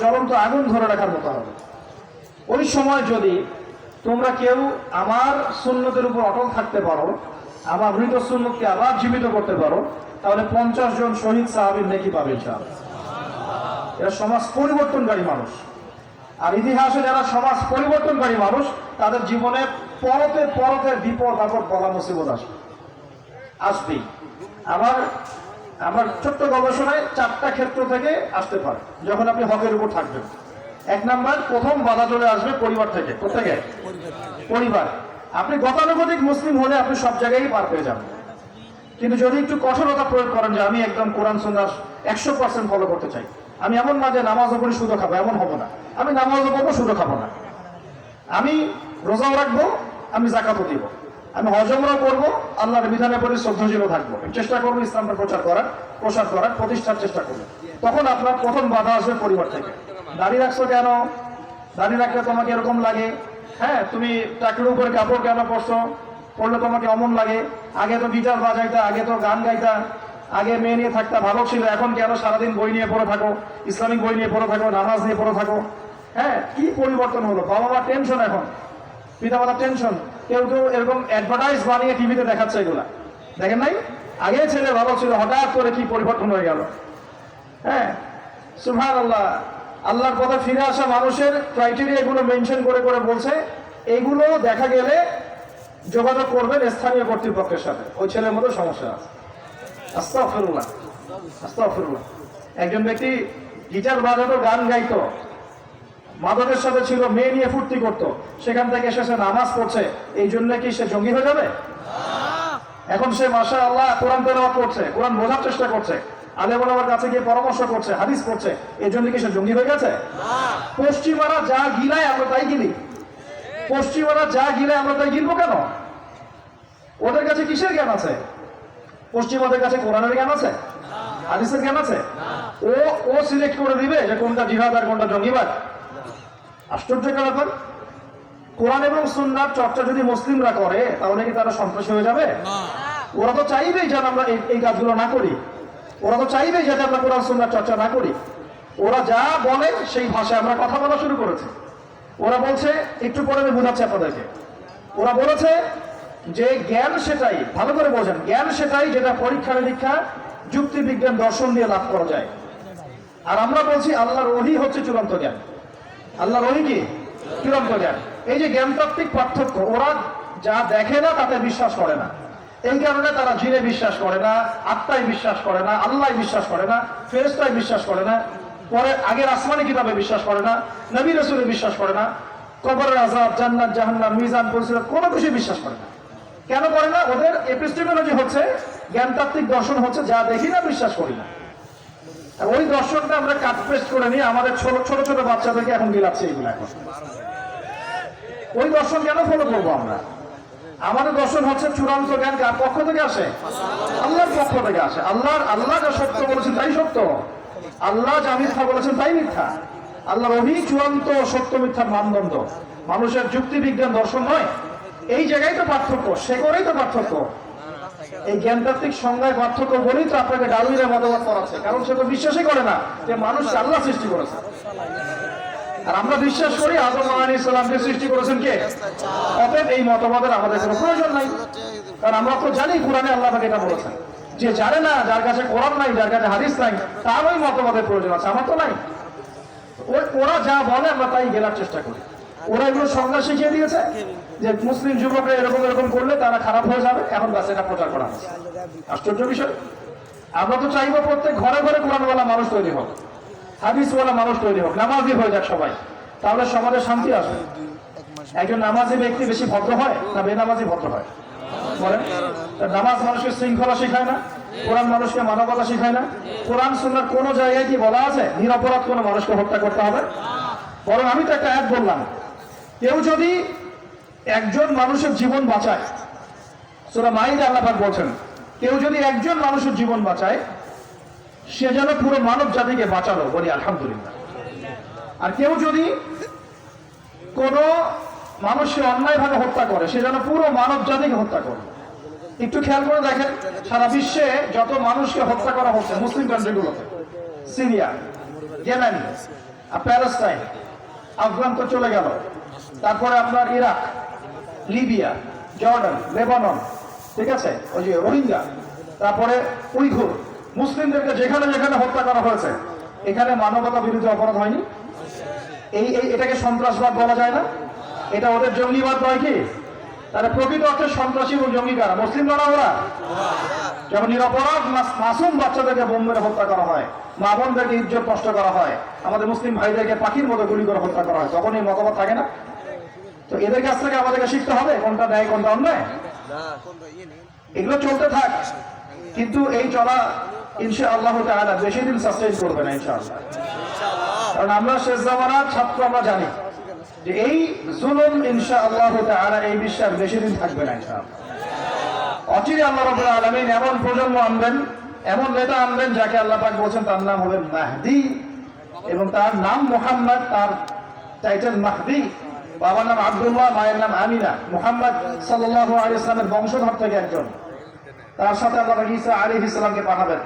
জ্বলন্ত আগুন ধরে রাখার মতো হবে। ওই সময় যদি তোমরা কেউ আমার সুন্নতের উপর অটল থাকতে পারো, আমার মৃত সুন্নতকে আবার জীবিত করতে পারো, তাহলে 50 জন শহীদ সাহাবীর নেকি পাবে ইনশাআল্লাহ। এরা সমাজ পরিবর্তনকারী মানুষ। আর ইতিহাসে যারা সমাজ পরিবর্তনকারী মানুষ, তাদের জীবনে পরতে পরতে বিপদ আপদ বলা মুসিবত আসবেই। আমার ছোট্ট গবেষণায় 4টা ক্ষেত্র থেকে আসতে পারে যখন আপনি হকের উপর থাকবেন। 1 নাম্বার, প্রথম বাধা চলে আসবে পরিবার থেকে। কোথেকে? পরিবার। আপনি গতানুগতিক মুসলিম হলে আপনি সব জায়গায় পার পেয়ে যাবেন, কিন্তু যদি একটু কঠোরতা প্রয়োগ করেন যে আমি একদম কোরআন সুন্নাহ 100% ফলো করতে চাই, আমি এমন না যে নামাজও পড়ি সুদও খাবো, এমন হবো না। আমি নামাজও পড়বো, সুদও খাবো না, আমি রোজাও রাখবো, আমি যাকাতও দিব, আমি হজ উমরাও করবো, আল্লাহর বিধানের প্রতি শ্রদ্ধাশীল থাকবো, চেষ্টা করবো ইসলামটা প্রচার করার প্রতিষ্ঠার চেষ্টা করবো। তখন আপনার প্রথম বাধা আসবে পরিবার থেকে। দাড়ি রাখছো কেন? দাড়ি রাখলে তোমাকে এরকম লাগে। হ্যাঁ, তুমি টাকলুর উপরে কাপড় কেন পরছো? পড়লে তোমাকে অমন লাগে। আগে তো গিটার বাজাইতা, আগে তো গান গাইতা, আগে মেয়ে নিয়ে থাকতা, ভালো ছিল। এখন কেন সারাদিন বই নিয়ে পড়ে থাকো, ইসলামিক বই নিয়ে পড়ে থাকো, নামাজ নিয়ে পড়ে থাকো? হ্যাঁ, কি পরিবর্তন হলো! বাবা মা টেনশন, এখন পিতা মাতার টেনশন। কেউ কেউ এরকম অ্যাডভার্টাইজ বানিয়ে টিভিতে দেখাচ্ছে, এগুলা দেখেন নাই? আগে ছেলে ভালো ছিল, হঠাৎ করে কি পরিবর্তন হয়ে গেল। হ্যাঁ, সুবহানাল্লাহ। আল্লাহর পথে ফিরে আসা মানুষের ক্রাইটেরিয়া এগুলো মেনশন করে করে বলছে, এগুলো দেখা গেলে যোগাযোগ করবেন স্থানীয় কর্তৃপক্ষের সাথে, ওই ছেলের মধ্যে সমস্যা আছে। আস্তাগফিরুল্লাহ, আস্তাগফিরুল্লাহ। একজন ব্যক্তি গিটার বাজাতো, গান গাইতো, মাদকের সাথে ছিল, মেয়ে নিয়ে ফুর্তি করতো, সেখান থেকে এসে সে নামাজ পড়ছে, এই জন্য কি সে জঙ্গি হয়ে যাবে? এখন সে মাশাআল্লাহ কোরআন তেলাওয়াত করছে, কোরআন বোঝার চেষ্টা করছে, আলেম ওলামার কাছে গিয়ে পরামর্শ করছে, হাদিস পড়ছে, এই জন্য কি সে জঙ্গি হয়ে গেছে? পশ্চিমারা যা গিলায় আমরা তাই গিলি। পশ্চিমারা যা গিলায় আমরা তাই গিলবো কেন? ওদের কাছে কিসের জ্ঞান আছে? পশ্চিমাদের কাছে কোরআনের জ্ঞান আছে, হাদিসের জ্ঞান আছে? ও সিলেক্ট করে দিবে যে কোনটা জিহাদ আর কোনটা জঙ্গিবাদ? আশ্চর্যকর ব্যাপার। কোরআন এবং সুন্নাহর চর্চা যদি মুসলিমরা করে, তাহলে কি তারা সন্ত্রাসী হয়ে যাবে? ওরা তো চাইবেই যেন আমরা এই কাজগুলো না করি। ওরা তো চাইবেই যাতে আমরা কোরআন সুন্নাহর চর্চা না করি। ওরা যা বলে সেই ভাষায় আমরা কথা বলা শুরু করেছি। ওরা বলছে, একটু পরে আমি বোঝাচ্ছি আপনাদেরকে, ওরা বলেছে যে জ্ঞান সেটাই, ভালো করে বোঝেন, জ্ঞান সেটাই যেটা পরীক্ষা নিরীক্ষা, যুক্তি বিজ্ঞান, দর্শন দিয়ে লাভ করা যায়। আর আমরা বলছি আল্লাহর ওহী হচ্ছে চূড়ান্ত জ্ঞান। আল্লাহর ওহী কি? চূড়ান্ত জ্ঞান। এই যে জ্ঞানতাত্ত্বিক পার্থক্য, ওরা যা দেখে না তাতে বিশ্বাস করে না, এই কারণে তারা জিনে বিশ্বাস করে না, আত্মায় বিশ্বাস করে না, আল্লাহ বিশ্বাস করে না, ফেরেশতায় বিশ্বাস করে না, পরে আগের আসমানি কিতাবে বিশ্বাস করে না, নবী রাসূলে বিশ্বাস করে না, কবরের আযাব, জান্নাত জাহান্নাম, মিজান, পরিসীমা কোনো কিছু বিশ্বাস করে না। কেন করে না? ওদের এপিস্টেমোলজি হচ্ছে, জ্ঞানতাত্ত্বিক দর্শন হচ্ছে যা দেখি না বিশ্বাস করি না। ওই দর্শনটা আমরা কাট পেস্ট করে নিয়ে আমাদের ছোট ছোট বাচ্চাদেরকে এখন দিলাচ্ছি এইগুলো। এখন ওই দর্শন কেন ফলো করবো আমরা? আমাদের দর্শন হচ্ছে চূড়ান্ত জ্ঞান কার পক্ষ থেকে আসে? আল্লাহর পক্ষ থেকে আসে। আল্লাহ যা সত্য বলেছেন তাই সত্য, আল্লাহ যা মিথ্যা বলেছেন তাই মিথ্যা। আল্লাহর ওহী চূড়ান্ত সত্য মিথ্যার মানদণ্ড, মানুষের যুক্তি বিজ্ঞান দর্শন নয়। এই জায়গায় তো পার্থক্য, সে করেই তো পার্থক্য। এই জ্ঞানতাত্ত্বিক সংজ্ঞায় পার্থক্য বলেই তো আপনাকে ডারউইনের মতবাদ করাচ্ছে, কারণ সে তো বিশ্বাসই করে না যে মানুষ আল্লাহ সৃষ্টি করেছে। আর আমরা বিশ্বাস করি আদম আলাইহিস সালামকে সৃষ্টি করেছেন কে? অতএব এই মতবাদের আমাদের কোনো প্রয়োজন নাই, কারণ আমরা তো জানি কোরআনে আল্লাহ পাক এটা বলেছেন। যে জানে না, যার কাছে কোরআন নাই, যার কাছে হাদিস নাই, তার ওই মতবাদের প্রয়োজন আছে, আমার তো নাই। ওরা যা বলে আমরা তাই গেলার চেষ্টা করি। ওরা এগুলো সংজ্ঞা শিখিয়ে দিয়েছে যে মুসলিম যুবকরা এরকম এরকম করলে তারা খারাপ হয়ে যাবে, এখন বাস এটা প্রচার করা হচ্ছে। আশ্চর্য বিষয়। আমরা তো চাইবো প্রত্যেক ঘরে ঘরে কোরআনওয়ালা মানুষ তৈরি হোক, হাদিসওয়ালা মানুষ তৈরি হোক, নামাজি হয়ে যাক সবাই, তাহলে সমাজে শান্তি আসবে। একজন নামাজি ব্যক্তি বেশি ভদ্র হয় না বেনামাজি ভদ্র হয়? বলেন। নামাজ মানুষকে শৃঙ্খলা শেখায় না? কোরআন মানুষকে মানবতা শেখায় না? কোরআন সুন্নাহর কোন জায়গায় কি বলা আছে নিরপরাধ কোনো মানুষকে হত্যা করতে হবে? বরং আমি তো একটা আয়াত বললাম, কেউ যদি একজন মানুষের জীবন বাঁচায়, সূরা মাইদা আল্লাহ পাক বলছেন, কেউ যদি একজন মানুষের জীবন বাঁচায়, সে যেন পুরো মানব জাতিকে বাঁচালো, বলি আলহামদুলিল্লাহ। আর কেউ যদি কোন মানুষকে অন্যায়ভাবে হত্যা করে, সে যেন পুরো মানব জাতিকে হত্যা করে। একটু খেয়াল করে দেখেন, সারা বিশ্বে যত মানুষকে হত্যা করা হচ্ছে মুসলিম কান্ট্রিগুলোতে, সিরিয়া, ইয়েমেন, প্যালেস্টাইন, আফগান তো চলে গেল, তারপরে আপনার ইরাক, লিবিয়া, জর্ডান, লেবানন, ঠিক আছে, ওই যে রোহিঙ্গা, তারপরে উইঘুর, মুসলিমদেরকে যেখানে যেখানে হত্যা করা হয়েছে, এখানে মানবতা বিরোধী অপরাধ হয়নি? এটাকে সন্ত্রাসবাদ বলা যায় না? এটা ওদের জঙ্গিবাদ নয় কি? তাহলে প্রকৃত অর্থে সন্ত্রাসী এবং জঙ্গি কারা? মুসলিমরা না ওরা? যখন নিরপরাধ মাসুম বাচ্চাদেরকে বোম মেরে হত্যা করা হয়, মা বোনদেরকে ইজ্জত নষ্ট করা হয়, আমাদের মুসলিম ভাইদেরকে পাখির মতো গুলি করে হত্যা করা হয়, তখন এই মতামত থাকে না? তো এদের কাছ থেকে আমাদেরকে শিখতে হবে কোনটা ন্যায় কোনটা অন্যায়। এগুলো চলতে থাক, কিন্তু এই চলা ইনশাআল্লাহ তাআলা বেশি দিন সাস্টেইন করবে না ইনশাআল্লাহ। কারণ আমরা শেষ জামানার ছাত্র, আমরা জানি যে এই জুলুম ইনশাআল্লাহ তাআলা এই বিশ্বের বেশি দিন থাকবে না ইনশাআল্লাহ। অচিরে আল্লাহ রাব্বুল আলামিন এমন প্রজন্ম আনবেন, এমন নেতা আনবেন যাকে আল্লাহ পাক বলেছেন তার নাম হবে মাহদি, এবং তার নাম মুহাম্মদ, তার টাইটেল মাহদি। বাবার নাম আব্দুল্লাহ, মায়ের নাম আমিনা। মুহাম্মদ সাল্লাল্লাহু আলাইহি ওয়াসাল্লামের বংশধর থেকে একজন। তার সাথে আল্লাহ ঈসা আলাইহিস সালামকে পাঠাবেন।